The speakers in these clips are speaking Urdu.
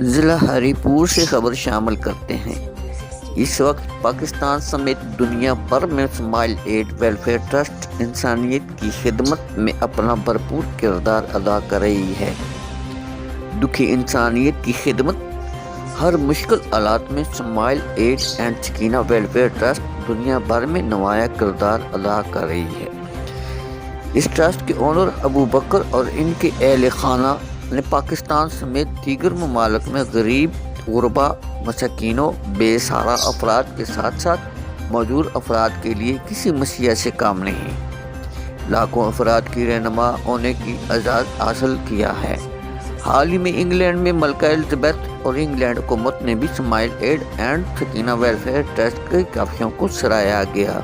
ضلع ہری پور سے خبر شامل کرتے ہیں۔ اس وقت پاکستان سمیت دنیا بھر میں اسمائل ایڈ ویلفیئر ٹرسٹ انسانیت کی خدمت میں اپنا بھرپور کردار ادا کر رہی ہے۔ دکھی انسانیت کی خدمت ہر مشکل حالات میں smile aid and Sakina welfare trust دنیا بھر میں نمایاں کردار ادا کر رہی ہے۔ اس ٹرسٹ کے اونر ابو بکر اور ان کے اہل خانہ نے پاکستان سمیت دیگر ممالک میں غریب، غربا، مساکینوں، بے سہارا افراد کے ساتھ ساتھ معذور افراد کے لیے کسی مسیح سے کام نہیں، لاکھوں افراد کی رہنما ہونے کی اعزاز حاصل کیا ہے۔ حال ہی میں انگلینڈ میں ملکہ الزبیتھ اور انگلینڈ حکومت نے بھی smile aid and Sakina welfare trust کے کاوشوں کو سراہا گیا۔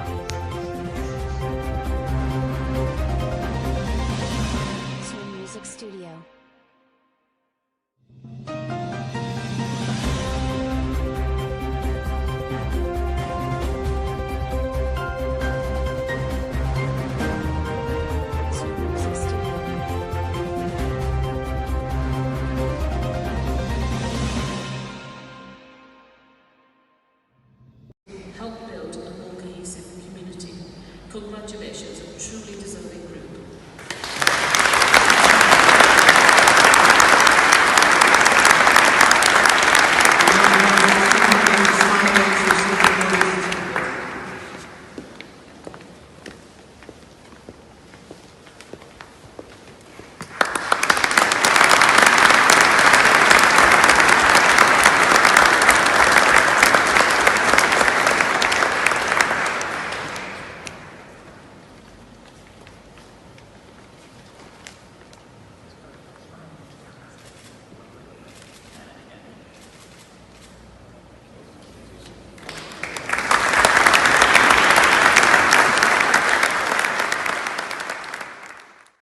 Help build a more cohesive community. Congratulations, a truly deserving group.